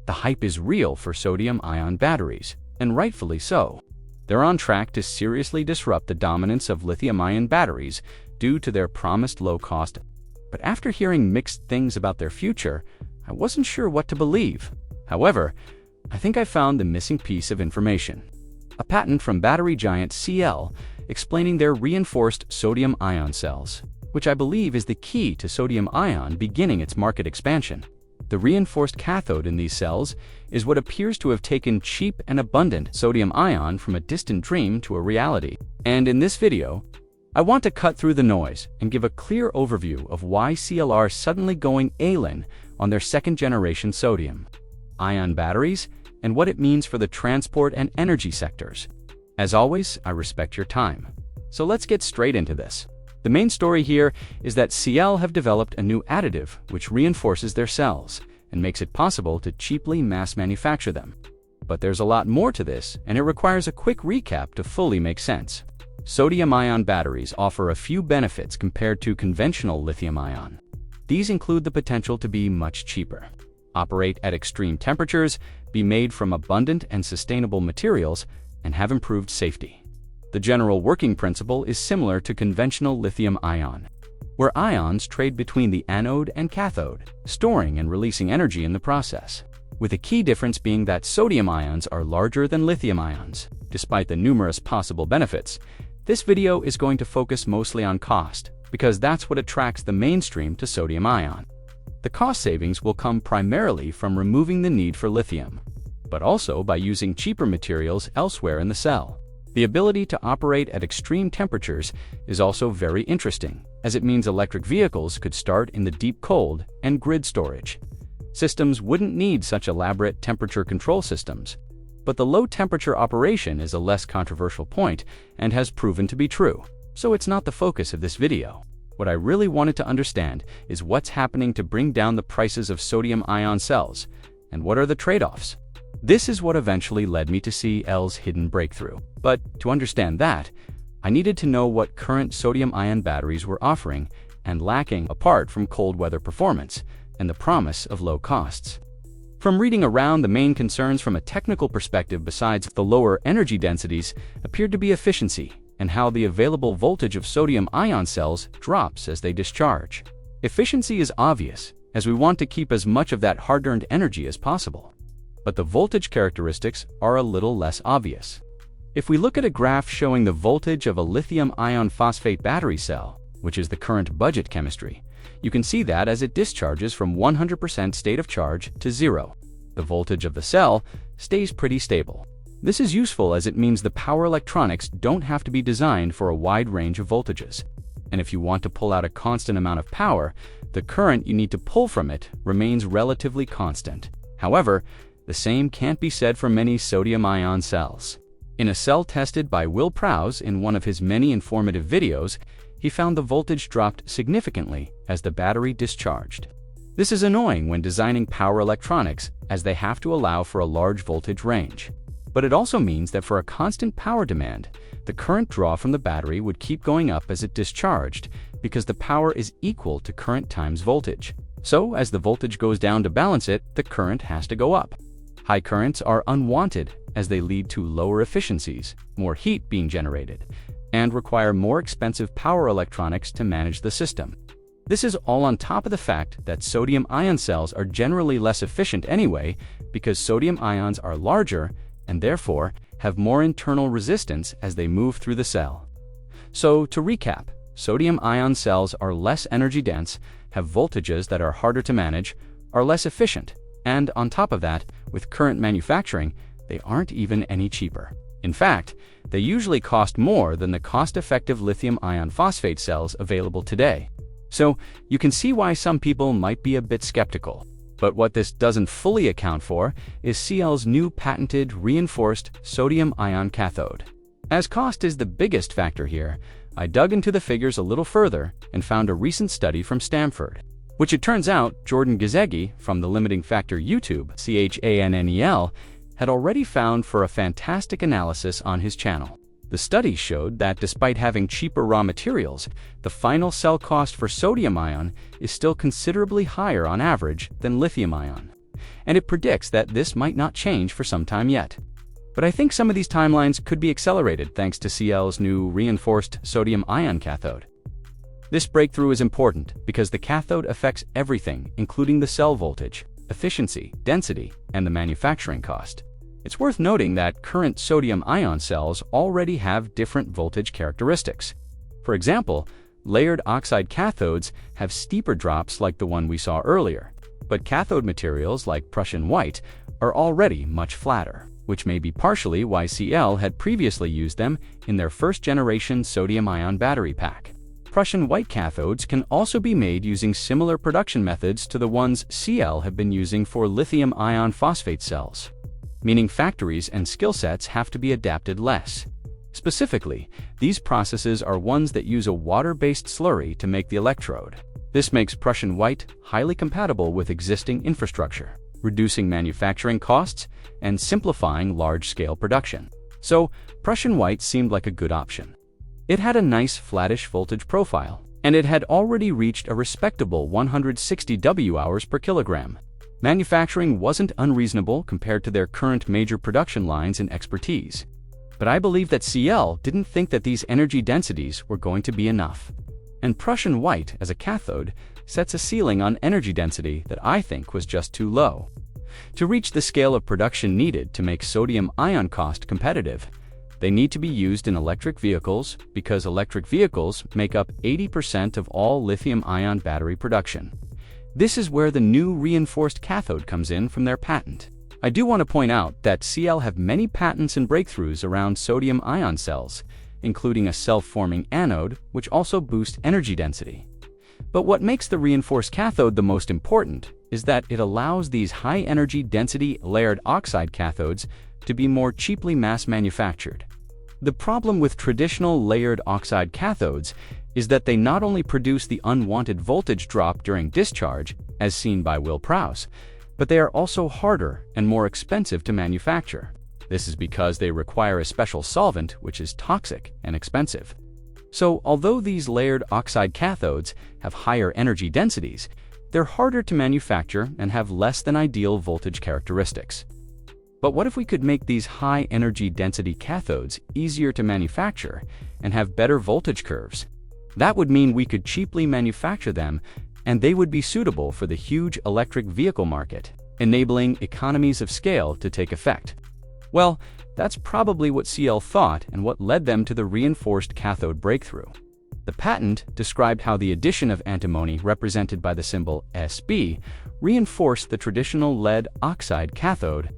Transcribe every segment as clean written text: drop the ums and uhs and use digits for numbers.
The hype is real for sodium-ion batteries, and rightfully so. They're on track to seriously disrupt the dominance of lithium-ion batteries due to their promised low cost. But after hearing mixed things about their future, I wasn't sure what to believe. However, I think I found the missing piece of information. A patent from battery giant CATL explaining their reinforced sodium-ion cells, which I believe is the key to sodium-ion beginning its market expansion. The reinforced cathode in these cells is what appears to have taken cheap and abundant sodium-ion from a distant dream to a reality. And in this video, I want to cut through the noise and give a clear overview of why CATL are suddenly going all-in on their second-generation sodium-ion batteries and what it means for the transport and energy sectors. As always, I respect your time. So let's get straight into this. The main story here is that CATL have developed a new additive which reinforces their cells and makes it possible to cheaply mass manufacture them. But there's a lot more to this, and it requires a quick recap to fully make sense. Sodium-ion batteries offer a few benefits compared to conventional lithium-ion. These include the potential to be much cheaper, operate at extreme temperatures, be made from abundant and sustainable materials, and have improved safety. The general working principle is similar to conventional lithium-ion, where ions trade between the anode and cathode, storing and releasing energy in the process, with a key difference being that sodium ions are larger than lithium ions. Despite the numerous possible benefits, this video is going to focus mostly on cost, because that's what attracts the mainstream to sodium-ion. The cost savings will come primarily from removing the need for lithium, but also by using cheaper materials elsewhere in the cell. The ability to operate at extreme temperatures is also very interesting, as it means electric vehicles could start in the deep cold and grid storage. Systems wouldn't need such elaborate temperature control systems, but the low-temperature operation is a less controversial point and has proven to be true, so it's not the focus of this video. What I really wanted to understand is what's happening to bring down the prices of sodium-ion cells, and what are the trade-offs. This is what eventually led me to CATL's hidden breakthrough. But to understand that, I needed to know what current sodium-ion batteries were offering and lacking apart from cold weather performance and the promise of low costs. From reading around, the main concerns from a technical perspective besides the lower energy densities appeared to be efficiency and how the available voltage of sodium-ion cells drops as they discharge. Efficiency is obvious, as we want to keep as much of that hard-earned energy as possible. But the voltage characteristics are a little less obvious. If we look at a graph showing the voltage of a lithium-ion phosphate battery cell, which is the current budget chemistry, you can see that as it discharges from 100% state of charge to 0, the voltage of the cell stays pretty stable. This is useful as it means the power electronics don't have to be designed for a wide range of voltages. And if you want to pull out a constant amount of power, the current you need to pull from it remains relatively constant. However, the same can't be said for many sodium-ion cells. In a cell tested by Will Prowse in one of his many informative videos, he found the voltage dropped significantly as the battery discharged. This is annoying when designing power electronics, as they have to allow for a large voltage range. But it also means that for a constant power demand, the current draw from the battery would keep going up as it discharged, because the power is equal to current times voltage. So, as the voltage goes down to balance it, the current has to go up. High currents are unwanted as they lead to lower efficiencies, more heat being generated, and require more expensive power electronics to manage the system. This is all on top of the fact that sodium-ion cells are generally less efficient anyway, because sodium ions are larger and therefore have more internal resistance as they move through the cell. So, to recap, sodium-ion cells are less energy dense, have voltages that are harder to manage, are less efficient, and on top of that, with current manufacturing, they aren't even any cheaper. In fact, they usually cost more than the cost-effective lithium-ion phosphate cells available today. So, you can see why some people might be a bit skeptical. But what this doesn't fully account for is CATL's new patented reinforced sodium-ion cathode. As cost is the biggest factor here, I dug into the figures a little further and found a recent study from Stanford, which it turns out Jordan Gizegi from the Limiting Factor YouTube CHANNEL had already found for a fantastic analysis on his channel. The study showed that despite having cheaper raw materials, the final cell cost for sodium-ion is still considerably higher on average than lithium-ion. and it predicts that this might not change for some time yet. But I think some of these timelines could be accelerated thanks to CATL's new reinforced sodium-ion cathode. This breakthrough is important because the cathode affects everything, including the cell voltage, efficiency, density, and the manufacturing cost. It's worth noting that current sodium-ion cells already have different voltage characteristics. For example, layered oxide cathodes have steeper drops like the one we saw earlier, but cathode materials like Prussian white are already much flatter, which may be partially why CATL had previously used them in their first-generation sodium-ion battery pack. Prussian white cathodes can also be made using similar production methods to the ones CATL have been using for lithium-ion phosphate cells, meaning factories and skill sets have to be adapted less. Specifically, these processes are ones that use a water-based slurry to make the electrode. This makes Prussian white highly compatible with existing infrastructure, reducing manufacturing costs and simplifying large-scale production. So, Prussian white seemed like a good option. It had a nice flattish voltage profile, and it had already reached a respectable 160 Wh per kilogram. Manufacturing wasn't unreasonable compared to their current major production lines and expertise. But I believe that CATL didn't think that these energy densities were going to be enough. And Prussian white as a cathode sets a ceiling on energy density that I think was just too low. To reach the scale of production needed to make sodium-ion cost competitive, they need to be used in electric vehicles because electric vehicles make up 80% of all lithium-ion battery production. This is where the new reinforced cathode comes in from their patent. I do want to point out that CATL have many patents and breakthroughs around sodium-ion cells, including a self-forming anode, which also boosts energy density. But what makes the reinforced cathode the most important is that it allows these high-energy density layered oxide cathodes to be more cheaply mass-manufactured. The problem with traditional layered oxide cathodes is that they not only produce the unwanted voltage drop during discharge, as seen by Will Prowse, but they are also harder and more expensive to manufacture. This is because they require a special solvent which is toxic and expensive. So, although these layered oxide cathodes have higher energy densities, they're harder to manufacture and have less than ideal voltage characteristics. But what if we could make these high energy density cathodes easier to manufacture and have better voltage curves? That would mean we could cheaply manufacture them and they would be suitable for the huge electric vehicle market, enabling economies of scale to take effect. Well, that's probably what CATL thought and what led them to the reinforced cathode breakthrough. The patent described how the addition of antimony, represented by the symbol SB, reinforced the traditional lead oxide cathode.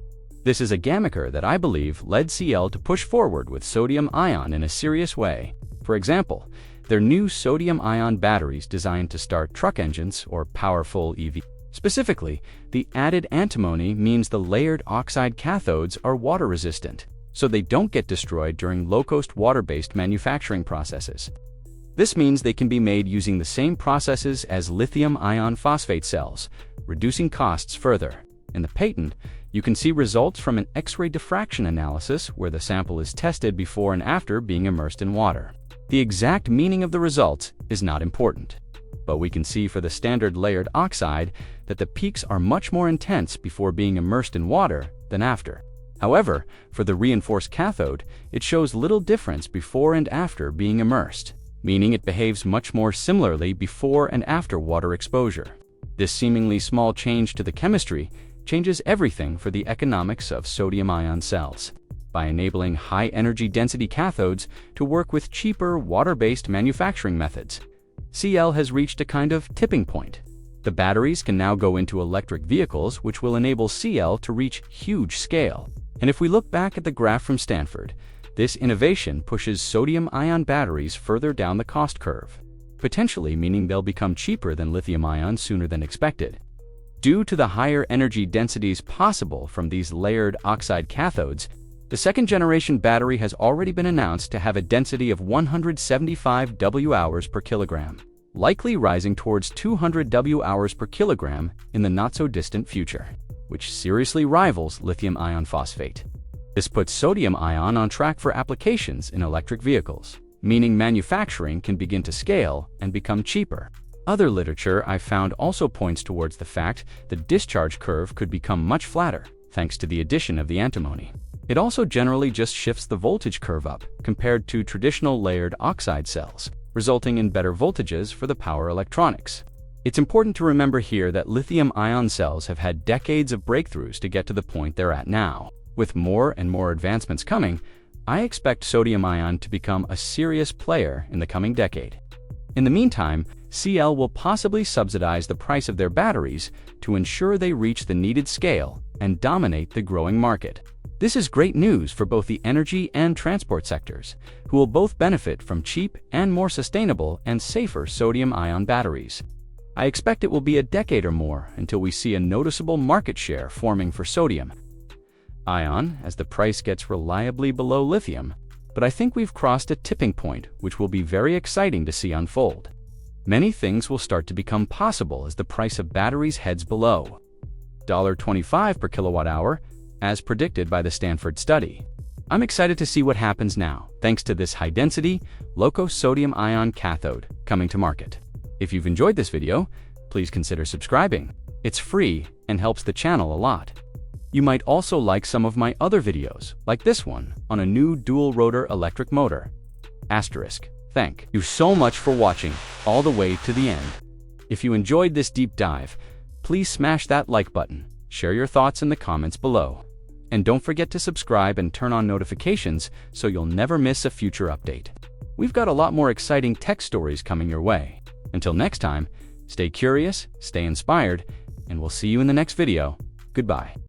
This is a gamicker that I believe led CATL to push forward with sodium-ion in a serious way. For example, their new sodium-ion batteries designed to start truck engines or powerful EV. Specifically, the added antimony means the layered oxide cathodes are water-resistant, so they don't get destroyed during low-cost water-based manufacturing processes. This means they can be made using the same processes as lithium-ion phosphate cells, reducing costs further. In the patent, you can see results from an X-ray diffraction analysis where the sample is tested before and after being immersed in water. The exact meaning of the results is not important, but we can see for the standard layered oxide that the peaks are much more intense before being immersed in water than after. However, for the reinforced cathode, it shows little difference before and after being immersed, meaning it behaves much more similarly before and after water exposure. This seemingly small change to the chemistry changes everything for the economics of sodium-ion cells. By enabling high-energy density cathodes to work with cheaper water-based manufacturing methods, CATL has reached a kind of tipping point. The batteries can now go into electric vehicles, which will enable CATL to reach huge scale. And if we look back at the graph from Stanford, this innovation pushes sodium-ion batteries further down the cost curve, potentially meaning they'll become cheaper than lithium-ion sooner than expected. Due to the higher energy densities possible from these layered oxide cathodes, the second-generation battery has already been announced to have a density of 175 Wh per kilogram, likely rising towards 200 Wh per kilogram in the not-so-distant future, which seriously rivals lithium-ion phosphate. This puts sodium-ion on track for applications in electric vehicles, meaning manufacturing can begin to scale and become cheaper. Other literature I found also points towards the fact the discharge curve could become much flatter, thanks to the addition of the antimony. It also generally just shifts the voltage curve up compared to traditional layered oxide cells, resulting in better voltages for the power electronics. It's important to remember here that lithium-ion cells have had decades of breakthroughs to get to the point they're at now. With more and more advancements coming, I expect sodium-ion to become a serious player in the coming decade. In the meantime, CATL will possibly subsidize the price of their batteries to ensure they reach the needed scale and dominate the growing market. This is great news for both the energy and transport sectors, who will both benefit from cheap and more sustainable and safer sodium-ion batteries. I expect it will be a decade or more until we see a noticeable market share forming for sodium-ion as the price gets reliably below lithium, but I think we've crossed a tipping point which will be very exciting to see unfold. Many things will start to become possible as the price of batteries heads below $25 per kilowatt hour, as predicted by the Stanford study. I'm excited to see what happens now, thanks to this high-density, low-cost sodium-ion cathode coming to market. If you've enjoyed this video, please consider subscribing. It's free and helps the channel a lot. You might also like some of my other videos, like this one, on a new dual-rotor electric motor. Thank you so much for watching all the way to the end. If you enjoyed this deep dive, please smash that like button, share your thoughts in the comments below. And don't forget to subscribe and turn on notifications so you'll never miss a future update. We've got a lot more exciting tech stories coming your way. Until next time, stay curious, stay inspired, and we'll see you in the next video. Goodbye.